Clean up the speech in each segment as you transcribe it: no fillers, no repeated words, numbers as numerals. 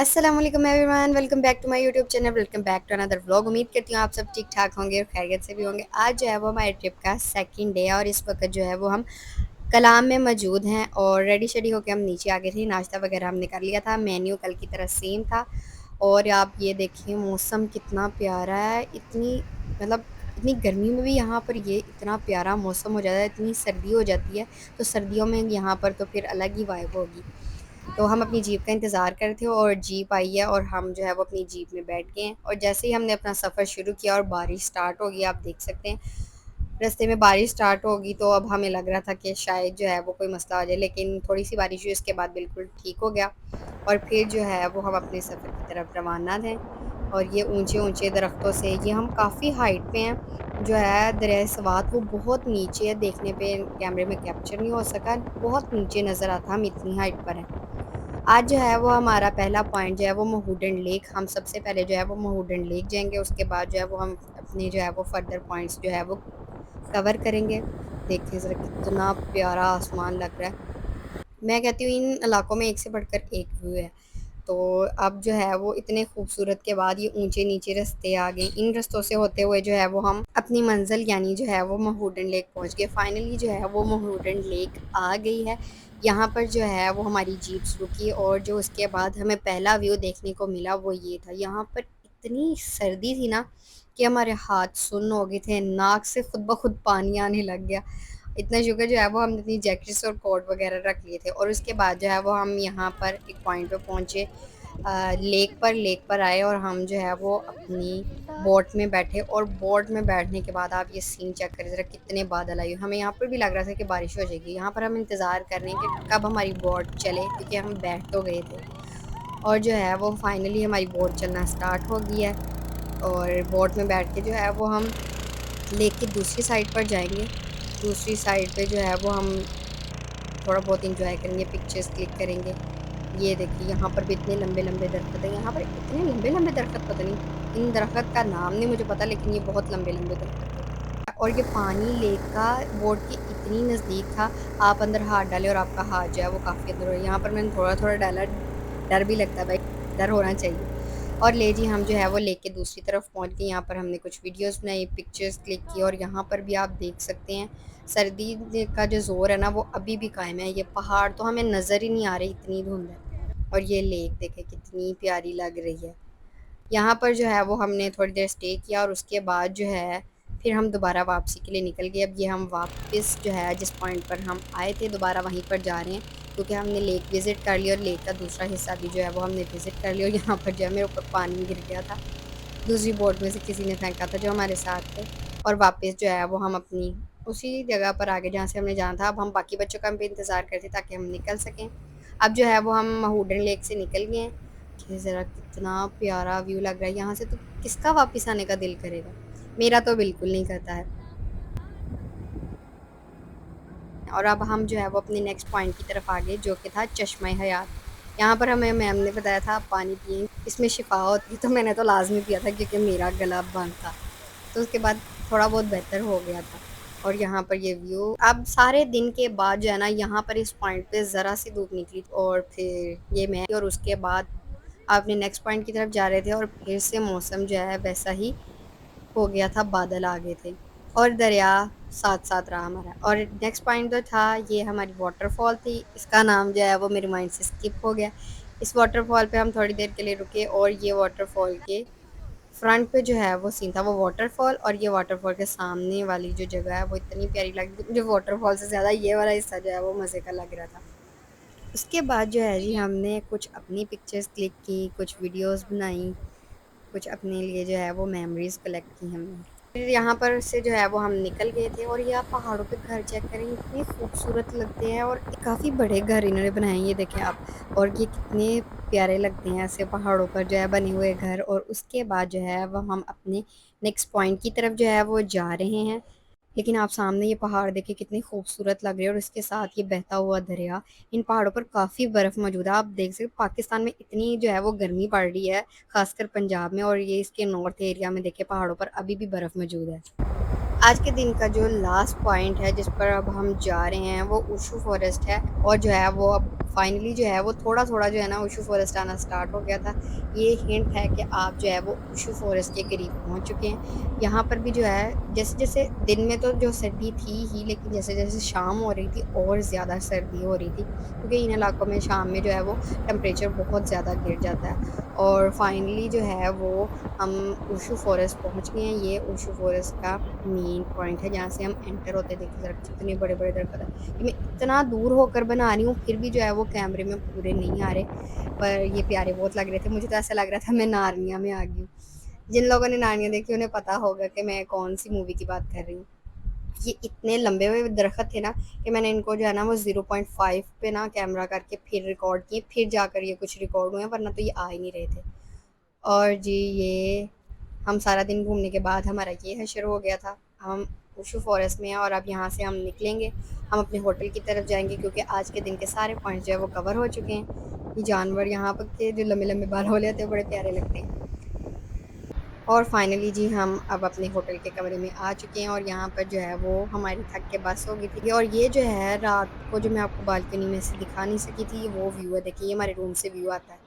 अस्सलाम वालेकुम everyone, welcome back to my YouTube channel. Welcome back to another vlog. उम्मीद करती हूँ आप सब ठीक ठाक होंगे और खैरियत से भी होंगे। आज जो है वो हमारे ट्रिप का सेकंड डे है और इस वक्त जो है वो हम कलाम में मौजूद हैं और रेडी शेडी होकर हम नीचे आ गए थे। नाश्ता वगैरह हमने कर लिया था। मेन्यू कल की तरह सेम था। और आप ये देखिए मौसम कितना प्यारा है। इतनी गर्मी में भी यहाँ पर ये इतना प्यारा मौसम हो जाता है, इतनी सर्दी हो जाती है। तो सर्दियों में यहाँ पर तो फिर अलग ही वाइब होगी। तो हम अपनी जीप का इंतज़ार कर रहे थे और जीप आई है और हम जो है वो अपनी जीप में बैठ गए हैं। और जैसे ही हमने अपना सफ़र शुरू किया और बारिश स्टार्ट हो गई, आप देख सकते हैं रास्ते में बारिश स्टार्ट होगी। तो अब हमें लग रहा था कि शायद जो है वो कोई मसला हो जाए, लेकिन थोड़ी सी बारिश हुई, उसके बाद बिल्कुल ठीक हो गया। और फिर जो है वो हम अपने सफ़र की तरफ रवाना थे। और ये ऊंचे ऊंचे दरख्तों से, ये हम काफ़ी हाइट पे हैं। जो है दरिया सवात वो बहुत नीचे है, देखने पे कैमरे में कैप्चर नहीं हो सका, बहुत नीचे नज़र आता, हम इतनी हाइट पर हैं। आज जो है वो हमारा पहला पॉइंट जो है वो महूडन लेक, हम सबसे पहले जो है वो महूडन लेक जाएंगे। उसके बाद जो है वो हम अपने जो है वो फर्दर पॉइंट्स जो है वो कवर करेंगे। देखिए ज़रा कितना प्यारा आसमान लग रहा है। मैं कहती हूँ इन इलाकों में एक से बढ़कर एक व्यू है। तो अब जो है वो इतने खूबसूरत के बाद ये ऊंचे नीचे रास्ते आ गए। इन रास्तों से होते हुए जो है वो हम अपनी मंजिल यानी जो है वो महूडन लेक पहुंच गए। फाइनली जो है वो महूडन लेक आ गई है। यहाँ पर जो है वो हमारी जीप्स रुकी और जो उसके बाद हमें पहला व्यू देखने को मिला वो ये था। यहाँ पर इतनी सर्दी थी ना कि हमारे हाथ सुन्न हो गए थे, नाक से खुद ब खुद पानी आने लग गया। इतना शुक्र जो है वो हमने अपनी जैकेट्स और कोट वगैरह रख लिए थे। और उसके बाद जो है वो हम यहाँ पर एक पॉइंट पे पहुँचे, लेक पर आए और हम जो है वो अपनी बोट में बैठे। और बोट में बैठने के बाद आप ये सीन चेक करें ज़रा, कितने बादल आए हुए। हमें यहाँ पर भी लग रहा था कि बारिश हो जाएगी। यहाँ पर हम इंतज़ार कर रहे हैं कि कब हमारी बोट चले, क्योंकि हम बैठ तो गए थे। और जो है वो फाइनली हमारी बोट चलना स्टार्ट हो गई है। और बोट में बैठ के जो है वो हम लेक की दूसरी साइड पर जाएंगे। दूसरी साइड पे जो है वो हम थोड़ा बहुत इंजॉय करेंगे, पिक्चर्स क्लिक करेंगे। ये देखिए यहाँ पर भी इतने लंबे लंबे दरख्त हैं। यहाँ पर इतने लंबे लंबे दरख्त, पता नहीं इन दरख्त का नाम नहीं मुझे पता, लेकिन ये बहुत लंबे लंबे दरख्त थे। और ये पानी लेक का बोट के इतनी नज़दीक था, आप अंदर हाथ डालें और आपका हाथ जो है वो काफ़ी अंदर हो। यहाँ पर मैंने थोड़ा थोड़ा डाला, डर भी लगता है भाई, डर होना चाहिए। और ले जी हम जो है वो लेक के दूसरी तरफ पहुंच गए। यहाँ पर हमने कुछ वीडियोस बनाई, पिक्चर्स क्लिक की। और यहाँ पर भी आप देख सकते हैं सर्दी का जो ज़ोर है ना वो अभी भी कायम है। ये पहाड़ तो हमें नज़र ही नहीं आ रही, इतनी धुंध है। और ये लेक देखे कितनी प्यारी लग रही है। यहाँ पर जो है वो हमने थोड़ी देर स्टे किया और उसके बाद जो है फिर हम दोबारा वापसी के लिए निकल गए। अब ये हम वापस जो है जिस पॉइंट पर हम आए थे दोबारा वहीं पर जा रहे हैं, क्योंकि हमने लेक विज़िट कर लिया और लेक का दूसरा हिस्सा भी जो है वो हमने विज़िट कर लिया। और यहाँ पर जो है मेरे ऊपर पानी गिर गया था, दूसरी बोट में से किसी ने फेंका था जो हमारे साथ थे। और वापस जो है वो हम अपनी उसी जगह पर आ गए जहाँ से हमने जाना था। अब हम बाकी बच्चों का भी इंतज़ार करते ताकि हम निकल सकें। अब जो है वो हम महूडन लेक से निकल गए हैं। कि ज़रा कितना प्यारा व्यू लग रहा है यहाँ से, तो किसका वापस आने का दिल करेगा। मेरा तो बिल्कुल नहीं करता है। और अब हम जो है वो अपने नेक्स्ट पॉइंट की तरफ आ गए, जो कि था चश्मा हयात। यहाँ पर हमें मैम ने बताया था आप पानी पिए, इसमें शिफा होती है। तो मैंने तो लाजमी पिया था क्योंकि मेरा गला बंद था। तो उसके बाद थोड़ा बहुत बेहतर हो गया था। और यहाँ पर ये व्यू, अब सारे दिन के बाद जो है ना यहाँ पर इस पॉइंट पे ज़रा सी धूप निकली और फिर ये मैं, और उसके बाद अपने नेक्स्ट पॉइंट की तरफ जा रहे थे और फिर से मौसम जो है वैसा ही हो गया था, बादल आ गए थे और दरिया साथ साथ रहा हमारा। और नेक्स्ट पॉइंट जो था ये हमारी वाटरफॉल थी, इसका नाम जो है वो मेरे माइंड से स्किप हो गया। इस वाटरफॉल पे हम थोड़ी देर के लिए रुके और ये वाटरफॉल के फ्रंट पे जो है वो सीन था वो वाटरफॉल। और ये वाटरफॉल के सामने वाली जो जगह है वो इतनी प्यारी लगी थी मुझे, वाटरफॉल से ज़्यादा ये वाला हिस्सा जो है वो मज़े का लग रहा था। उसके बाद जो है जी हमने कुछ अपनी पिक्चर्स क्लिक की, कुछ वीडियोस बनाई, कुछ अपने लिए जो है वो मेमोरीज कलेक्ट की हमने। फिर यहाँ पर से जो है वो हम निकल गए थे। और ये आप पहाड़ों पे घर चेक करें, इतने खूबसूरत लगते हैं और काफ़ी बड़े घर इन्होंने बनाए हैं, ये देखें आप। और ये कितने प्यारे लगते हैं ऐसे पहाड़ों पर जो है बने हुए घर। और उसके बाद जो है वो हम अपने नेक्स्ट पॉइंट की तरफ जो है वो जा रहे हैं। लेकिन आप सामने ये पहाड़ देखिए कितने खूबसूरत लग रहे हैं और इसके साथ ये बहता हुआ दरिया। इन पहाड़ों पर काफ़ी बर्फ़ मौजूद है, आप देख सकते पाकिस्तान में इतनी जो है वो गर्मी पड़ रही है, खासकर पंजाब में। और ये इसके नॉर्थ एरिया में देखिए पहाड़ों पर अभी भी बर्फ़ मौजूद है। آج کے دن کا جو لاسٹ پوائنٹ ہے جس پر اب ہم جا رہے ہیں وہ اوشو فارسٹ ہے، اور جو ہے وہ اب فائنلی جو ہے وہ تھوڑا تھوڑا جو ہے نا اوشو فارسٹ آنا سٹارٹ ہو گیا تھا۔ یہ ہنٹ ہے کہ آپ جو ہے وہ اوشو فارسٹ کے قریب پہنچ چکے ہیں۔ یہاں پر بھی جو ہے جیسے جیسے دن میں تو جو سردی تھی ہی، لیکن جیسے جیسے شام ہو رہی تھی اور زیادہ سردی ہو رہی تھی، کیونکہ ان علاقوں میں شام میں جو ہے وہ ٹمپریچر بہت زیادہ گر جاتا ہے۔ اور فائنلی جو ہے وہ ہم اوشو فارسٹ پہنچ گئے ہیں۔ یہ اوشو فارسٹ کا مین پوائنٹ ہے جہاں سے ہم انٹر ہوتے دیکھیں درخت، اتنے بڑے بڑے درخت ہیں۔ یہ میں اتنا دور ہو کر بنا رہی ہوں پھر بھی جو ہے وہ کیمرے میں پورے نہیں آ رہے، پر یہ پیارے بہت لگ رہے تھے۔ مجھے تو ایسا لگ رہا تھا میں نارنیا میں آ گئی ہوں۔ جن لوگوں نے نارنیا دیکھی انہیں پتا ہوگا کہ میں کون سی مووی کی بات کر رہی ہوں۔ یہ اتنے لمبے ہوئے درخت تھے نا کہ میں نے ان کو جو ہے نا وہ 0.5 پہ نا کیمرہ کر کے پھر ریکارڈ کیے، پھر جا کر یہ کچھ ریکارڈ ہوئے، ورنہ تو یہ آ ہی نہیں رہے تھے۔ اور جی یہ ہم سارا دن گھومنے کے بعد ہمارا یہ حشر ہو گیا تھا۔ ہم اوشو فارسٹ میں ہیں اور اب یہاں سے ہم نکلیں گے، ہم اپنے ہوٹل کی طرف جائیں گے، کیونکہ آج کے دن کے سارے پوائنٹس جو ہے وہ کور ہو چکے ہیں۔ یہ جانور یہاں پر کے جو لمبے لمبے بال والے ہوتے ہیں بڑے پیارے لگتے ہیں۔ اور فائنلی جی ہم اب اپنے ہوٹل کے کمرے میں آ چکے ہیں، اور یہاں پر جو ہے وہ ہماری تھک کے بس ہو گئی تھی۔ اور یہ جو ہے رات کو جو میں آپ کو بالکنی میں سے دکھا نہیں سکی تھی، وہ ویو ہے، دیکھیے یہ ہمارے روم سے ویو آتا ہے۔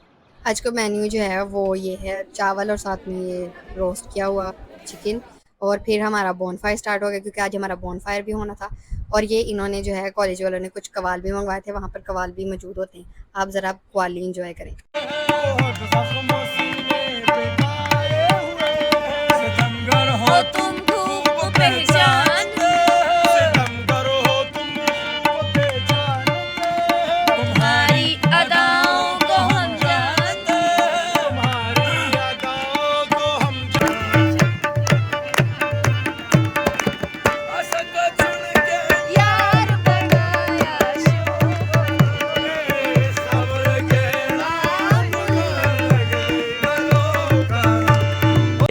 آج کا مینیو جو ہے وہ یہ ہے، چاول اور ساتھ میں یہ روسٹ کیا ہوا چکن، اور پھر ہمارا بون فائر سٹارٹ ہو گیا کیونکہ آج ہمارا بون فائر بھی ہونا تھا۔ اور یہ انہوں نے جو ہے کالج والوں نے کچھ قوال بھی منگوائے تھے، وہاں پر قوال بھی موجود ہوتے ہیں، آپ ذرا قوالی انجوائے کریں۔ ہو تم دھوپ پہچانتے، ستمگر ہو تم دھوپ پہچانتے، تمہاری اداؤں کو ہم جانتے، تمہاری اداؤں کو ہم جانتے، اشک چن کے یار بنایا شوق، صبر کے رام لگے گلوں کا۔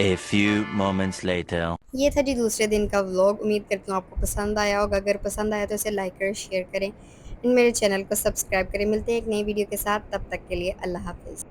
A few moments later. یہ تھا جی دوسرے دن کا ولاگ، امید کرتی ہوں آپ کو پسند آیا ہوگا۔ اگر پسند آیا تو اسے لائک کریں، شیئر کریں، میرے چینل کو سبسکرائب کریں۔ ملتے ہیں ایک نئی ویڈیو کے ساتھ، تب تک کے لیے اللہ حافظ۔